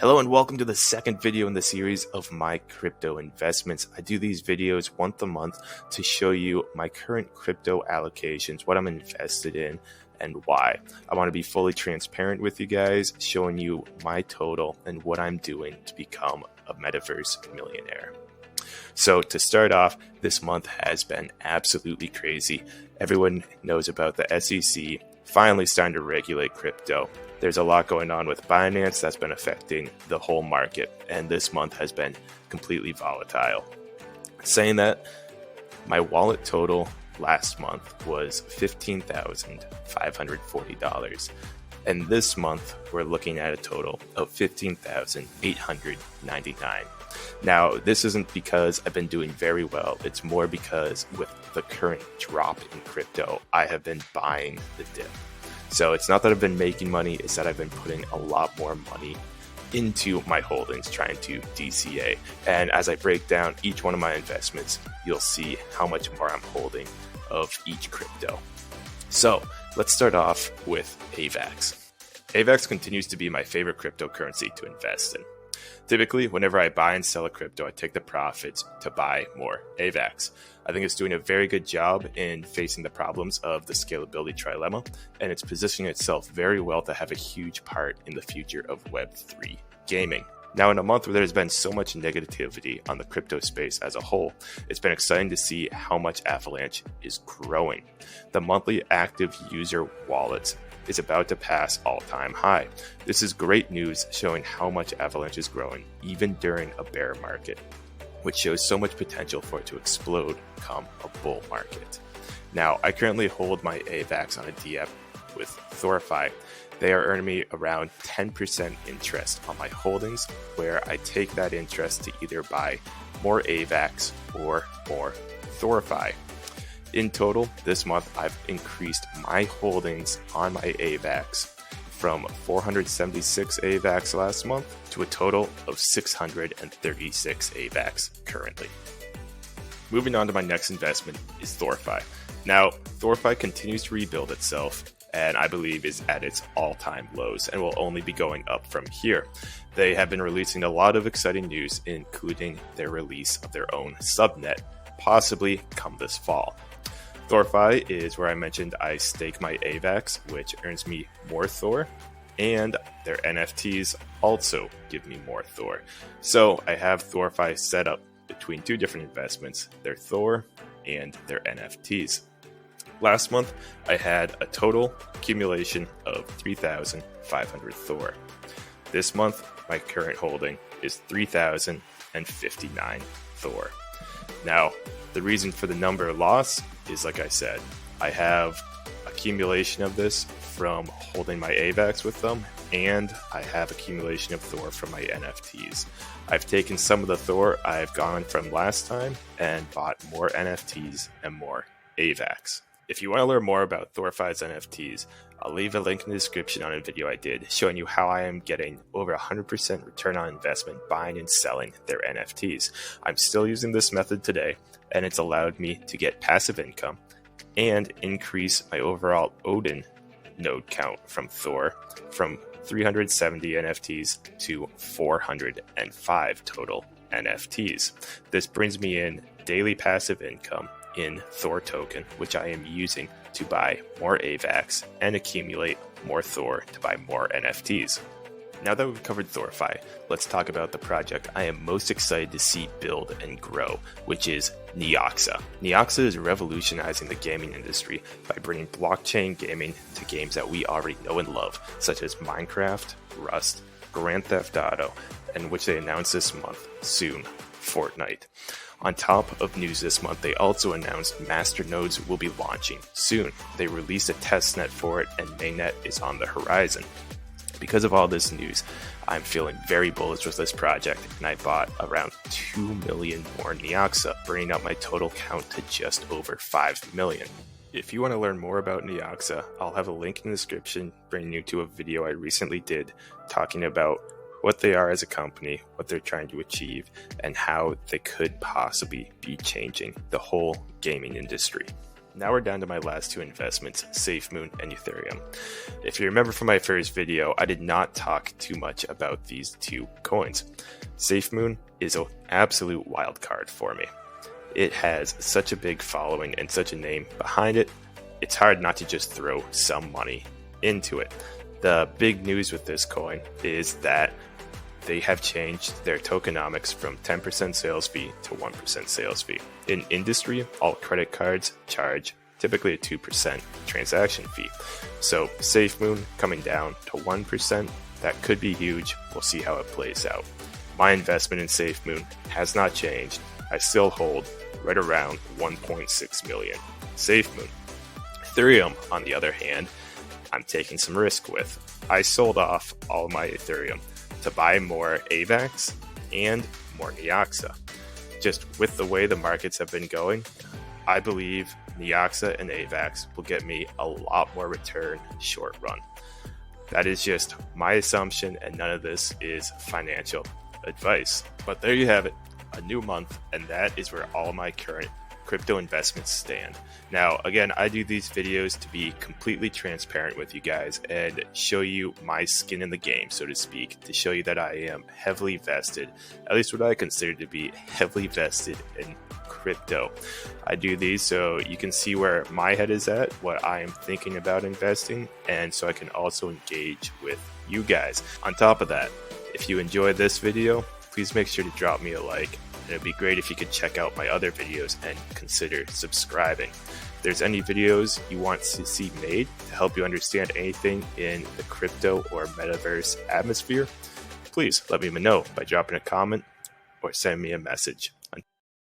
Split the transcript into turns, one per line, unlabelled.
Hello and welcome to the second video in the series of my crypto investments. I do these videos once a month to show you my current crypto allocations, what I'm invested in, and why. I want to be fully transparent with you guys, showing you my total and what I'm doing to become a metaverse millionaire. So to start off, this month has been absolutely crazy. Everyone knows about the SEC finally starting to regulate crypto. There's a lot going on with Binance that's been affecting the whole market, and this month has been completely volatile. Saying that, my wallet total last month was $15,540, and this month we're looking at a total of $15,899. Now, this isn't because I've been doing very well, it's more because with the current drop in crypto, I have been buying the dip. So it's not that I've been making money, it's that I've been putting a lot more money into my holdings, trying to DCA. And as I break down each one of my investments, you'll see how much more I'm holding of each crypto. So let's start off with AVAX. AVAX continues to be my favorite cryptocurrency to invest in. Typically, whenever I buy and sell a crypto, I take the profits to buy more AVAX. I think it's doing a very good job in facing the problems of the scalability trilemma, and it's positioning itself very well to have a huge part in the future of Web3 gaming. Now, in a month where there's been so much negativity on the crypto space as a whole, it's been exciting to see how much Avalanche is growing. The monthly active user wallets is about to pass all-time high. This is great news showing how much Avalanche is growing even during a bear market, which shows so much potential for it to explode come a bull market. Now, I currently hold my AVAX on a DApp with Thorify. They are earning me around 10% interest on my holdings, where I take that interest to either buy more AVAX or more Thorify. In total, this month, I've increased my holdings on my AVAX from 476 AVAX last month to a total of 636 AVAX currently. Moving on to my next investment is Thorify. Now, Thorify continues to rebuild itself and I believe is at its all-time lows and will only be going up from here. They have been releasing a lot of exciting news, including their release of their own subnet, possibly come this fall. Thorify is where I mentioned I stake my AVAX, which earns me more Thor, and their NFTs also give me more Thor. So I have Thorify set up between two different investments, their Thor and their NFTs. Last month, I had a total accumulation of 3,500 Thor. This month, my current holding is 3,059 Thor. Now, the reason for the number loss is, like I said, I have accumulation of this from holding my AVAX with them, and I have accumulation of Thor from my NFTs. I've taken some of the Thor I've gone from last time and bought more NFTs and more AVAX. If you want to learn more about Thorify's NFTs, I'll leave a link in the description on a video I did showing you how I am getting over 100% return on investment buying and selling their NFTs. I'm still using this method today, and it's allowed me to get passive income and increase my overall Odin node count from Thor from 370 NFTs to 405 total NFTs. This brings me in daily passive income in Thor token, which I am using to buy more AVAX and accumulate more Thor to buy more NFTs. Now that we've covered Thorify, let's talk about the project I am most excited to see build and grow, which is Neoxa. Neoxa is revolutionizing the gaming industry by bringing blockchain gaming to games that we already know and love, such as Minecraft, Rust, Grand Theft Auto, and which they announced this month, soon, Fortnite. On top of news this month, they also announced masternodes will be launching soon. They released a testnet for it, and mainnet is on the horizon. Because of all this news, I'm feeling very bullish with this project, and I bought around 2 million more Neoxa, bringing up my total count to just over 5 million. If you want to learn more about Neoxa, I'll have a link in the description bringing you to a video I recently did talking about what they are as a company, what they're trying to achieve, and how they could possibly be changing the whole gaming industry. now we're down to my last two investments, SafeMoon and Ethereum. If you remember from my first video, I did not talk too much about these two coins. SafeMoon is an absolute wild card for me. It has such a big following and such a name behind it, it's hard not to just throw some money into it. The big news with this coin is that they have changed their tokenomics from 10% sales fee to 1% sales fee. In industry, all credit cards charge typically a 2% transaction fee. So SafeMoon coming down to 1%, that could be huge. We'll see how it plays out. My investment in SafeMoon has not changed. I still hold right around 1.6 million SafeMoon. Ethereum, on the other hand, I'm taking some risk with. I sold off all of my Ethereum to buy more AVAX and more Neoxa. Just with the way the markets have been going, I believe Neoxa and AVAX will get me a lot more return short run. That is just my assumption, and none of this is financial advice. But there you have it, a new month, and that is where all my current crypto investments stand. Now, again, I do these videos to be completely transparent with you guys and show you my skin in the game, so to speak, to show you that I am heavily vested, at least what I consider to be heavily vested in crypto. I do these so you can see where my head is at, what I am thinking about investing, and so I can also engage with you guys. On top of that, if you enjoyed this video, please make sure to drop me a like. And it'd be great if you could check out my other videos and consider subscribing. If there's any videos you want to see made to help you understand anything in the crypto or metaverse atmosphere, please let me know by dropping a comment or send me a message.